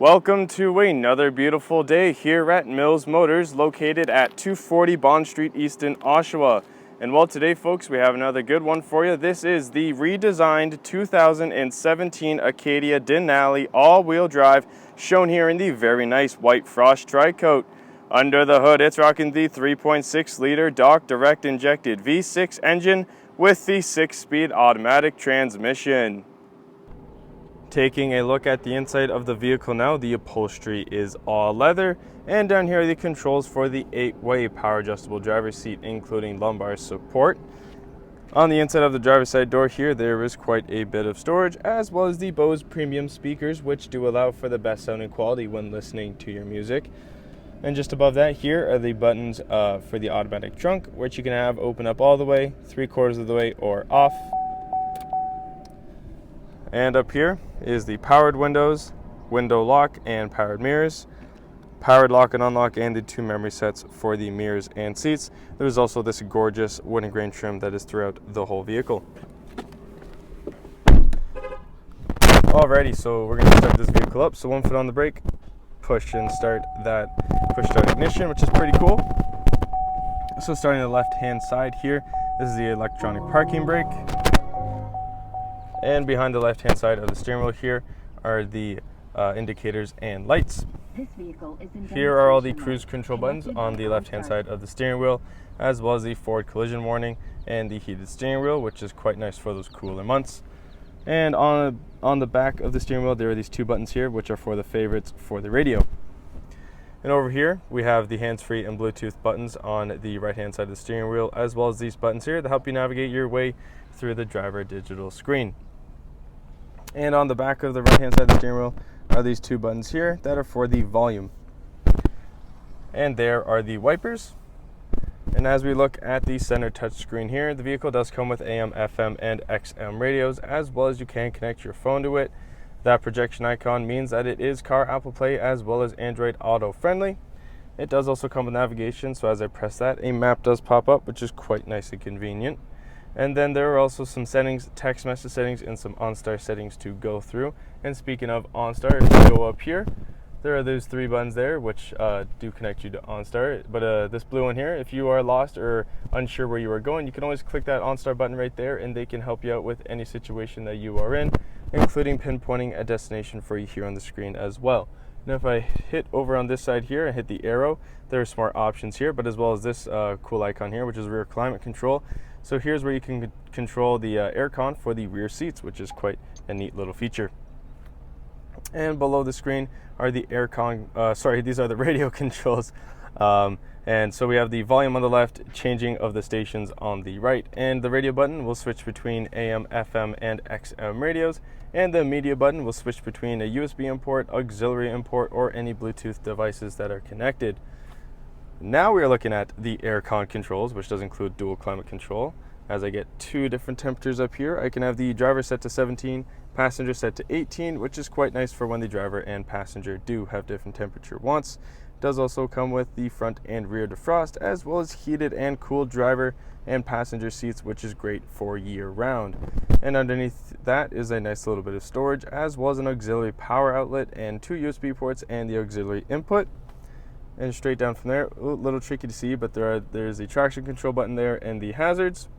Welcome to another beautiful day here at Mills Motors, located at 240 Bond Street East in Oshawa. And well, today folks, we have another good one for you. This is the redesigned 2017 Acadia Denali all-wheel drive, shown here in the very nice white frost tri-coat. Under the hood, it's rocking the 3.6 liter Dock direct injected V6 engine with the 6-speed automatic transmission. Taking a look at the inside of the vehicle now, the upholstery is all leather, and down here are the controls for the 8-way power adjustable driver's seat, including lumbar support. On the inside of the driver's side door here, there is quite a bit of storage, as well as the Bose premium speakers, which do allow for the best sounding quality when listening to your music. And just above that, here are the buttons for the automatic trunk, which you can have open up all the way, 3/4 of the way, or off. And up here is the powered windows, window lock, and powered mirrors, powered lock and unlock, and the 2 memory sets for the mirrors and seats. There's also this gorgeous wooden grain trim that is throughout the whole vehicle. Alrighty, so we're going to start this vehicle up. So 1 foot on the brake, push and start that push start ignition, which is pretty cool. So starting on the left hand side here, this is the electronic parking brake. And behind the left-hand side of the steering wheel here are the indicators and lights. Here are all the cruise control buttons on the left-hand side of the steering wheel, as well as the forward collision warning and the heated steering wheel, which is quite nice for those cooler months. And on the back of the steering wheel, there are these 2 buttons here, which are for the favorites for the radio. And over here, we have the hands-free and Bluetooth buttons on the right-hand side of the steering wheel, as well as these buttons here to help you navigate your way through the driver digital screen. And on the back of the right-hand side of the steering wheel are these 2 buttons here that are for the volume. And there are the wipers. And as we look at the center touchscreen here, the vehicle does come with AM, FM, and XM radios, as well as you can connect your phone to it. That projection icon means that it is Car Apple Play as well as Android Auto friendly. It does also come with navigation, so as I press that, a map does pop up, which is quite nice and convenient. And then there are also some settings, text message settings, and some OnStar settings to go through. And speaking of OnStar, if you go up here, there are those 3 buttons there, which do connect you to OnStar. But this blue one here, if you are lost or unsure where you are going, you can always click that OnStar button right there, and they can help you out with any situation that you are in, including pinpointing a destination for you here on the screen as well. Now if I hit over on this side here and hit the arrow, there are some more options here, but as well as this cool icon here, which is rear climate control. So here's where you can control the aircon for the rear seats, which is quite a neat little feature. And below the screen are the these are the radio controls. And so we have the volume on the left, changing of the stations on the right, and the radio button will switch between AM, FM, and XM radios, and the media button will switch between a USB import, auxiliary import, or any Bluetooth devices that are connected. Now we are looking at the Aircon Controls, which does include dual climate control. As I get 2 different temperatures up here, I can have the driver set to 17, passenger set to 18, which is quite nice for when the driver and passenger do have different temperature wants. It does also come with the front and rear defrost, as well as heated and cooled driver and passenger seats, which is great for year-round. And underneath that is a nice little bit of storage, as well as an auxiliary power outlet and 2 USB ports and the auxiliary input. And straight down from there, a little tricky to see, but there's the traction control button there and the hazards.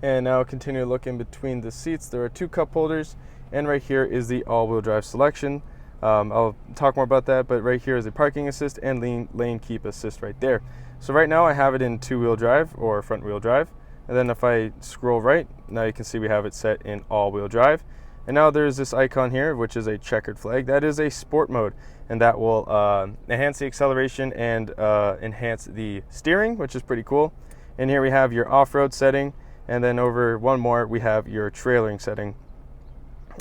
And now continue to look in between the seats. There are 2 cup holders, and right here is the all-wheel drive selection. I'll talk more about that, but right here is the parking assist and lane keep assist right there. So right now I have it in 2-wheel drive or front wheel drive. And then if I scroll right, now you can see we have it set in all-wheel drive. And now there's this icon here, which is a checkered flag. That is a sport mode, and that will enhance the acceleration and enhance the steering, which is pretty cool. And here we have your off-road setting, and then over one more, we have your trailering setting.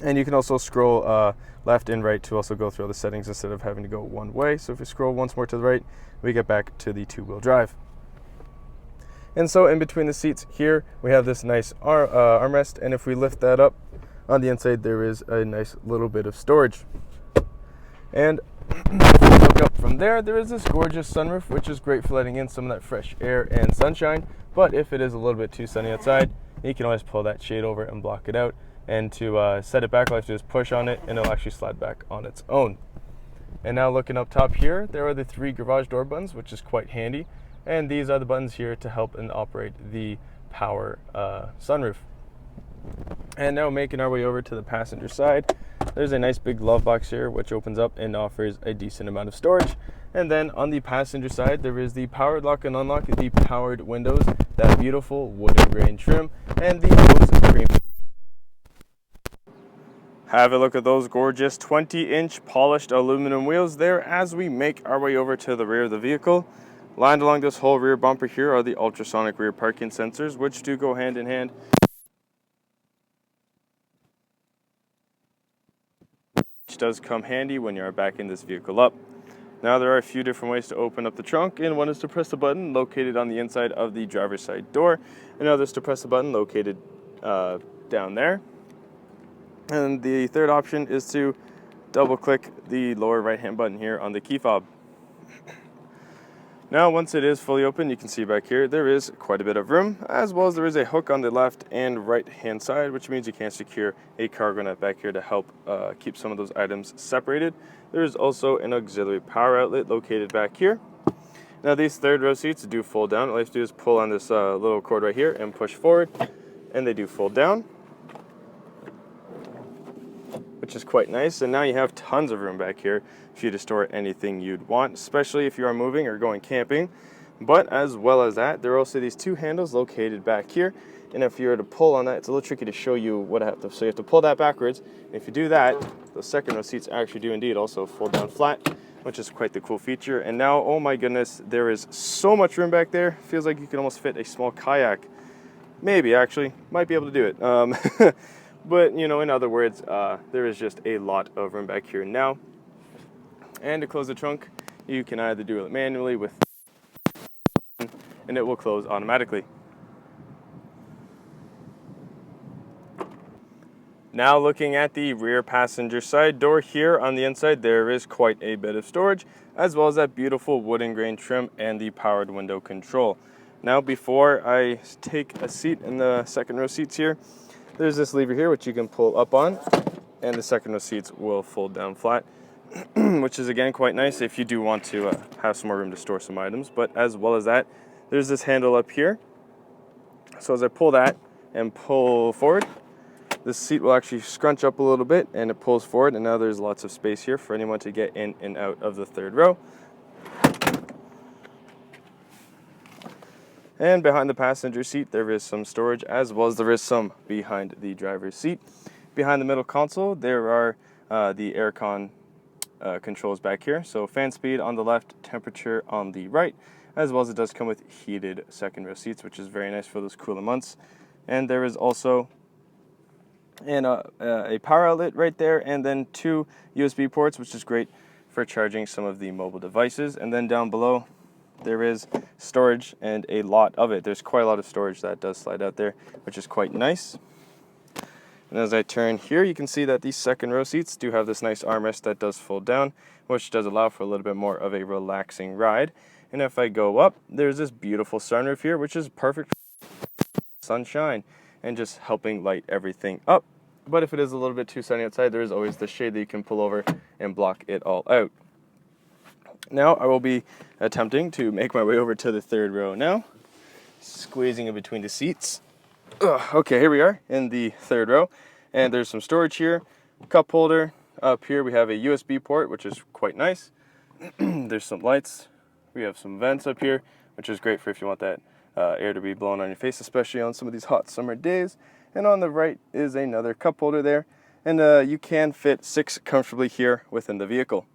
And you can also scroll left and right to also go through all the settings instead of having to go one way. So if we scroll once more to the right, we get back to the 2-wheel drive. And so in between the seats here, we have this nice armrest, and if we lift that up, on the inside there is a nice little bit of storage. And if we look up from there, there is this gorgeous sunroof, which is great for letting in some of that fresh air and sunshine. But if it is a little bit too sunny outside, you can always pull that shade over and block it out. And to set it back, all I have to do is push on it and it'll actually slide back on its own. And now looking up top here, there are the 3 garage door buttons, which is quite handy. And these are the buttons here to help and operate the power sunroof. And now making our way over to the passenger side, there's a nice big glove box here which opens up and offers a decent amount of storage. And then on the passenger side, there is the powered lock and unlock, the powered windows, that beautiful wooden grain trim, and the nose cream. Have a look at those gorgeous 20-inch polished aluminum wheels there as we make our way over to the rear of the vehicle. Lined along this whole rear bumper here are the ultrasonic rear parking sensors, which do go hand in hand. Which does come handy when you are backing this vehicle up. Now there are a few different ways to open up the trunk, and one is to press the button located on the inside of the driver's side door. Another is to press the button located down there. And the third option is to double click the lower right hand button here on the key fob. Now once it is fully open, you can see back here there is quite a bit of room, as well as there is a hook on the left and right hand side, which means you can secure a cargo net back here to help keep some of those items separated. There is also an auxiliary power outlet located back here. Now these third row seats do fold down. All you have to do is pull on this little cord right here and push forward, and they do fold down, which is quite nice. And now you have tons of room back here for you to store anything you'd want, especially if you are moving or going camping. But as well as that, there are also these 2 handles located back here, and if you were to pull on that, it's a little tricky to show you what I have to. So you have to pull that backwards, and if you do that, the second row seats actually do indeed also fold down flat, which is quite the cool feature. And now, oh my goodness, there is so much room back there. Feels like you can almost fit a small kayak. Maybe, actually, might be able to do it. But, you know, in other words, there is just a lot of room back here now. And to close the trunk, you can either do it manually with, and it will close automatically. Now looking at the rear passenger side door here on the inside, there is quite a bit of storage, as well as that beautiful wooden grain trim and the powered window control. Now before I take a seat in the second row seats here, there's this lever here which you can pull up on, and the second row seats will fold down flat, which is again quite nice if you do want to have some more room to store some items. But as well as that, there's this handle up here. So as I pull that and pull forward, this seat will actually scrunch up a little bit and it pulls forward, and now there's lots of space here for anyone to get in and out of the third row. And behind the passenger seat, there is some storage, as well as there is some behind the driver's seat. Behind the middle console, there are the Aircon controls back here. So fan speed on the left, temperature on the right, as well as it does come with heated second row seats, which is very nice for those cooler months. And there is also a power outlet right there, and then 2 USB ports, which is great for charging some of the mobile devices. And then down below, there is storage, and a lot of it. There's quite a lot of storage that does slide out there, which is quite nice. And as I turn here, you can see that these second row seats do have this nice armrest that does fold down, which does allow for a little bit more of a relaxing ride. And if I go up, there's this beautiful sunroof here, which is perfect for sunshine and just helping light everything up. But if it is a little bit too sunny outside, there is always the shade that you can pull over and block it all out. Now I will be attempting to make my way over to the third row now, squeezing in between the seats. Okay, here we are in the third row, and there's some storage here, cup holder. Up here we have a USB port, which is quite nice. There's some lights. We have some vents up here, which is great for if you want that air to be blown on your face, especially on some of these hot summer days. And on the right is another cup holder there, and you can fit 6 comfortably here within the vehicle.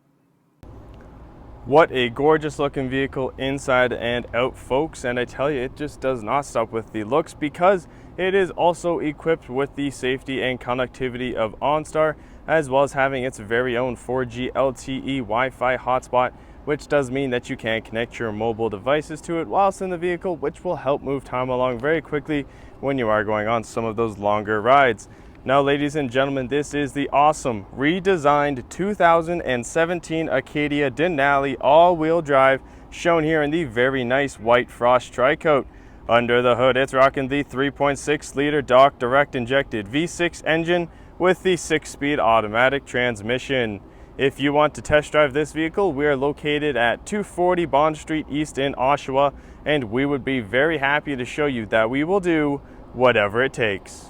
What a gorgeous looking vehicle inside and out, folks, and I tell you, it just does not stop with the looks, because it is also equipped with the safety and connectivity of Onstar, as well as having its very own 4G LTE Wi-Fi hotspot, which does mean that you can connect your mobile devices to it whilst in the vehicle, which will help move time along very quickly when you are going on some of those longer rides. Now, ladies and gentlemen, this is the awesome redesigned 2017 Acadia Denali all-wheel drive, shown here in the very nice white frost tri-coat. Under the hood, it's rocking the 3.6 liter Dock direct injected V6 engine with the 6-speed automatic transmission. If you want to test drive this vehicle, we are located at 240 Bond Street East in Oshawa, and we would be very happy to show you that we will do whatever it takes.